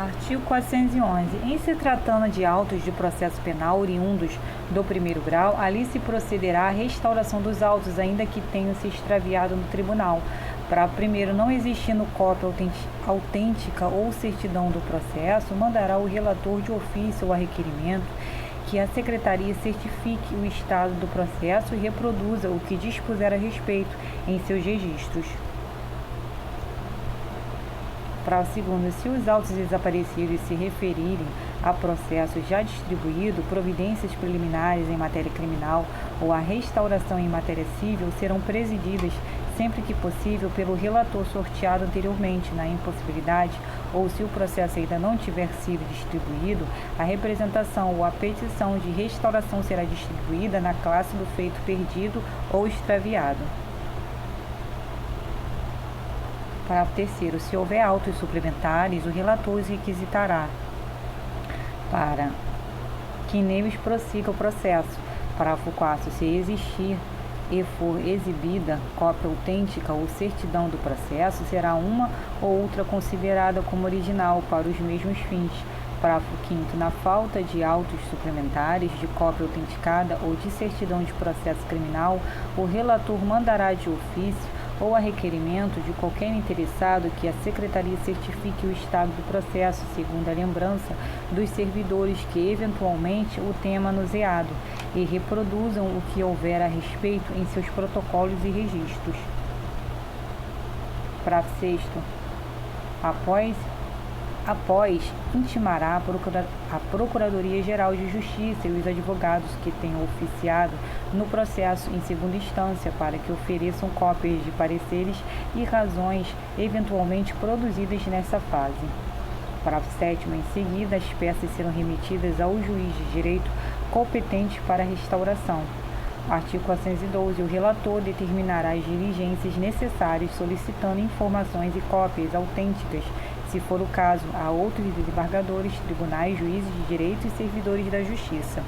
Artigo 411. Em se tratando de autos de processo penal oriundos do primeiro grau, ali se procederá à restauração dos autos, ainda que tenham se extraviado no tribunal. Parágrafo primeiro. Não existindo cópia autêntica ou certidão do processo, mandará o relator de ofício ou a requerimento que a Secretaria certifique o estado do processo e reproduza o que dispuser a respeito em seus registros. Parágrafo segundo. Se os autos desaparecidos se referirem a processo já distribuído, providências preliminares em matéria criminal ou a restauração em matéria civil serão presididas, sempre que possível, pelo relator sorteado anteriormente. Na impossibilidade, ou se o processo ainda não tiver sido distribuído, a representação ou a petição de restauração será distribuída na classe do feito perdido ou extraviado. Parágrafo terceiro. Se houver autos suplementares, o relator os requisitará para que neles prossiga o processo. Parágrafo 4. Se existir e for exibida cópia autêntica ou certidão do processo, será uma ou outra considerada como original para os mesmos fins. Parágrafo 5º. Na falta de autos suplementares, de cópia autenticada ou de certidão de processo criminal, o relator mandará de ofício ou a requerimento de qualquer interessado que a Secretaria certifique o estado do processo, segundo a lembrança dos servidores que eventualmente o tenham manuseado, e reproduzam o que houver a respeito em seus protocolos e registros. Parágrafo 6º. Após intimará a Procuradoria-Geral de Justiça e os advogados que tenham oficiado no processo em segunda instância para que ofereçam cópias de pareceres e razões eventualmente produzidas nessa fase. Parágrafo 7º. Em seguida, as peças serão remetidas ao juiz de direito competente para a restauração. Artigo 412. O relator determinará as diligências necessárias, solicitando informações e cópias autênticas, se for o caso, a outros desembargadores, tribunais, juízes de direito e servidores da Justiça.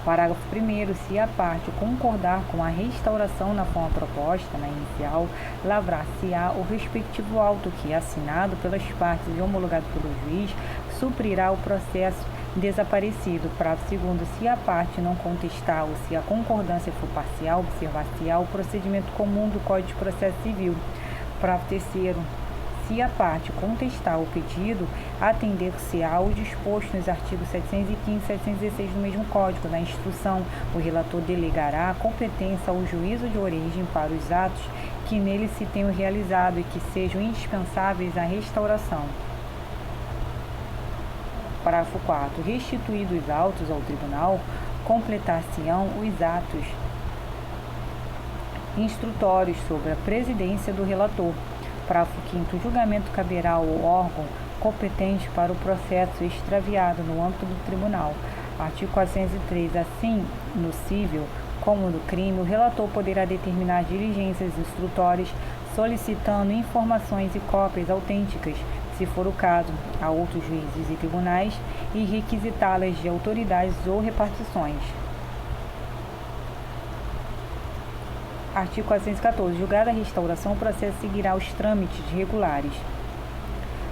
Parágrafo 1º. Se a parte concordar com a restauração na forma proposta, na inicial, lavrar-se-á o respectivo auto que, assinado pelas partes e homologado pelo juiz, suprirá o processo desaparecido. Parágrafo 2º. Se a parte não contestar ou se a concordância for parcial, observar-se-á o procedimento comum do Código de Processo Civil. Parágrafo 3º. Se a parte contestar o pedido, atender-se-á o disposto nos artigos 715 e 716 do mesmo Código. Na instrução, o relator delegará a competência ao juízo de origem para os atos que nele se tenham realizado e que sejam indispensáveis à restauração. Parágrafo 4º. Restituídos os autos ao tribunal, completar-se-ão os atos instrutórios sobre a presidência do relator. Parágrafo 5º. O julgamento caberá ao órgão competente para o processo extraviado no âmbito do tribunal. Artigo 403. Assim, no civil como no crime, o relator poderá determinar diligências instrutórias, solicitando informações e cópias autênticas, se for o caso, a outros juízes e tribunais, e requisitá-las de autoridades ou repartições. Artigo 414. Julgada a restauração, o processo seguirá os trâmites regulares.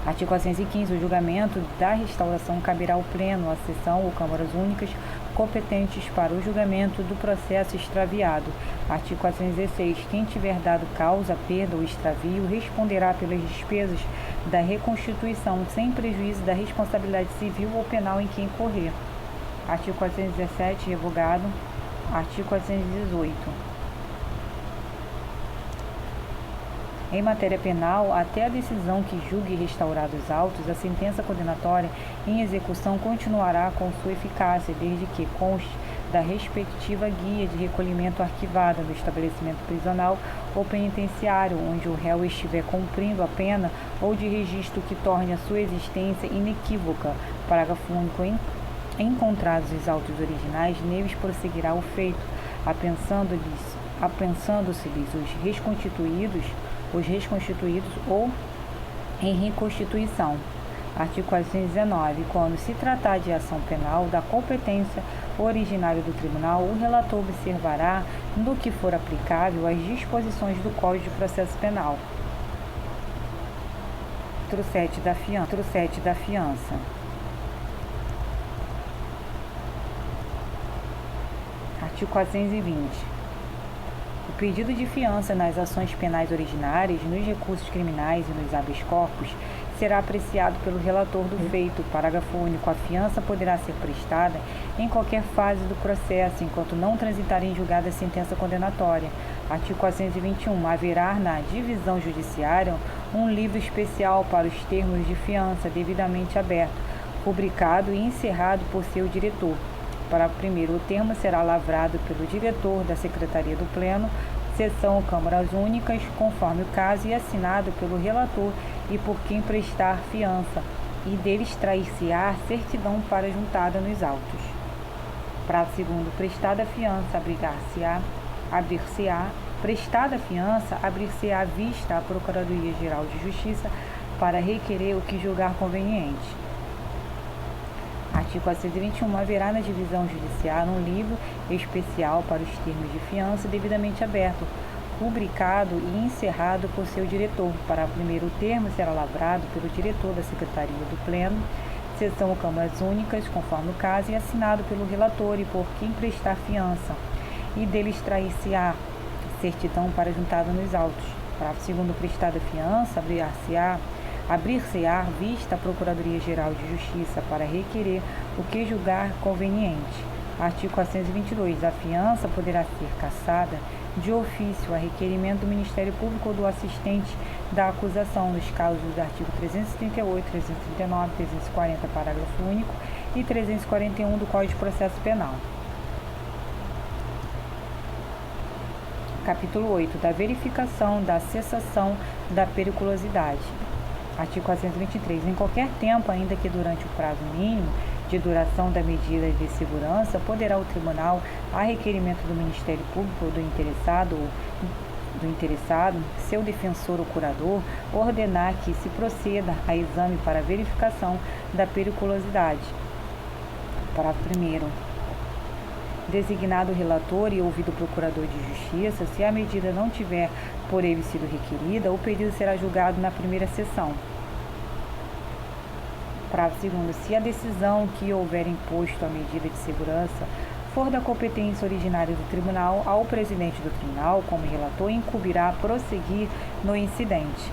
Artigo 415. O julgamento da restauração caberá ao Pleno, à Seção ou Câmaras Únicas competentes para o julgamento do processo extraviado. Artigo 416. Quem tiver dado causa, perda ou extravio responderá pelas despesas da reconstituição, sem prejuízo da responsabilidade civil ou penal em que incorrer. Artigo 417. Revogado. Artigo 418. Em matéria penal, até a decisão que julgue restaurados os autos, a sentença condenatória em execução continuará com sua eficácia, desde que conste da respectiva guia de recolhimento arquivada do estabelecimento prisional ou penitenciário onde o réu estiver cumprindo a pena ou de registro que torne a sua existência inequívoca. Parágrafo único. Encontrados os autos originais, neles prosseguirá o feito, apensando-se-lhes os reconstituídos ou em reconstituição. Artigo 419. Quando se tratar de ação penal da competência originária do tribunal, o relator observará, no que for aplicável, as disposições do Código de Processo Penal. Capítulo 7 da fiança. Artigo 420. O pedido de fiança nas ações penais originárias, nos recursos criminais e nos habeas corpus será apreciado pelo relator do feito. Parágrafo único. A fiança poderá ser prestada em qualquer fase do processo, enquanto não transitar em julgada a sentença condenatória. Artigo 421. Haverá na divisão judiciária um livro especial para os termos de fiança, devidamente aberto, rubricado e encerrado por seu diretor. Parágrafo primeiro. O termo será lavrado pelo diretor da Secretaria do Pleno, seção ou câmaras únicas, conforme o caso, e assinado pelo relator e por quem prestar fiança, e dele extrair-se-á certidão para juntada nos autos. Parágrafo segundo. Prestada a fiança, prestada a fiança, abrir-se-á vista à Procuradoria-Geral de Justiça para requerer o que julgar conveniente. Artigo 421. Haverá na divisão judiciária um livro especial para os termos de fiança, devidamente aberto, rubricado e encerrado por seu diretor. Parágrafo primeiro. O termo será lavrado pelo diretor da Secretaria do Pleno, seção ou câmaras únicas, conforme o caso, e assinado pelo relator e por quem prestar fiança, e dele extrair-se-á certidão para juntada nos autos. Parágrafo segundo. Prestada fiança, abrir-se-á vista à Procuradoria-Geral de Justiça para requerer o que julgar conveniente. Artigo 422. A fiança poderá ser cassada de ofício a requerimento do Ministério Público ou do assistente da acusação, nos casos dos artigos 338, 339, 340, parágrafo único, e 341 do Código de Processo Penal. Capítulo 8. Da verificação da cessação da periculosidade. Artigo 423. Em qualquer tempo, ainda que durante o prazo mínimo de duração da medida de segurança, poderá o tribunal, a requerimento do Ministério Público ou do interessado, seu defensor ou curador, ordenar que se proceda a exame para verificação da periculosidade. Parágrafo 1º. Designado o relator e ouvido o procurador de justiça, se a medida não tiver por ele sido requerida, o pedido será julgado na primeira sessão. Parágrafo 2º. Se a decisão que houver imposto a medida de segurança for da competência originária do tribunal, ao presidente do tribunal, como relator, incumbirá prosseguir no incidente.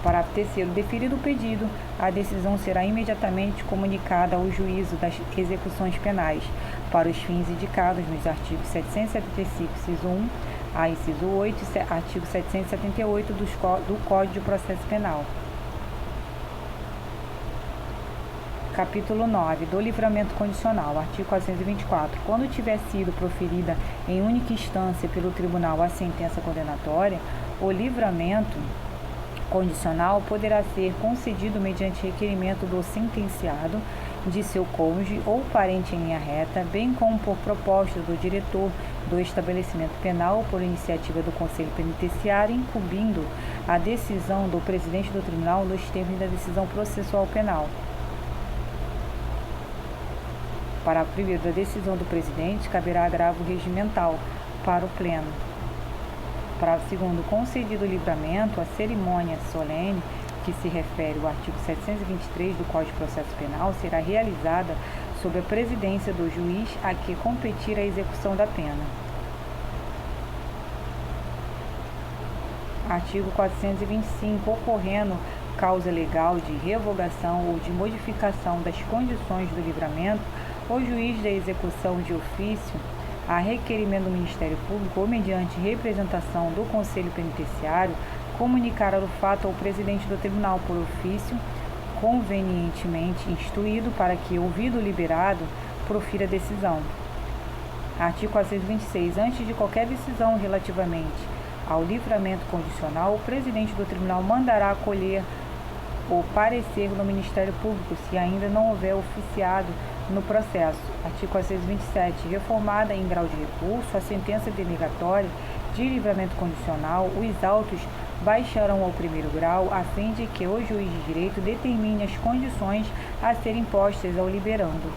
Parágrafo 3º. Deferido o pedido, a decisão será imediatamente comunicada ao juízo das execuções penais, para os fins indicados nos artigos 775, inciso 1, a inciso 8 e artigo 778 do Código de Processo Penal. Capítulo 9. Do livramento condicional. Artigo 424. Quando tiver sido proferida em única instância pelo tribunal a sentença condenatória, o livramento condicional poderá ser concedido mediante requerimento do sentenciado, de seu cônjuge ou parente em linha reta, bem como por proposta do diretor do estabelecimento penal ou por iniciativa do Conselho Penitenciário, incumbindo a decisão do presidente do tribunal nos termos da decisão processual penal. Parágrafo 1º. Da decisão do presidente caberá agravo regimental para o Pleno. Parágrafo 2º. Concedido o livramento, a cerimônia solene que se refere ao artigo 723 do Código de Processo Penal será realizada sob a presidência do juiz a que competir a execução da pena. Artigo 425. Ocorrendo causa legal de revogação ou de modificação das condições do livramento, o juiz da execução de ofício, a requerimento do Ministério Público ou mediante representação do Conselho Penitenciário, comunicará o fato ao presidente do tribunal por ofício, convenientemente instruído, para que, ouvido o liberado, profira a decisão. Artigo 426. Antes de qualquer decisão relativamente ao livramento condicional, o presidente do tribunal mandará acolher o parecer do Ministério Público, se ainda não houver oficiado no processo. Artigo 427. Reformada em grau de recurso a sentença denegatória de livramento condicional, os autos baixarão ao primeiro grau, a fim de que o juiz de direito determine as condições a serem postas ao liberando.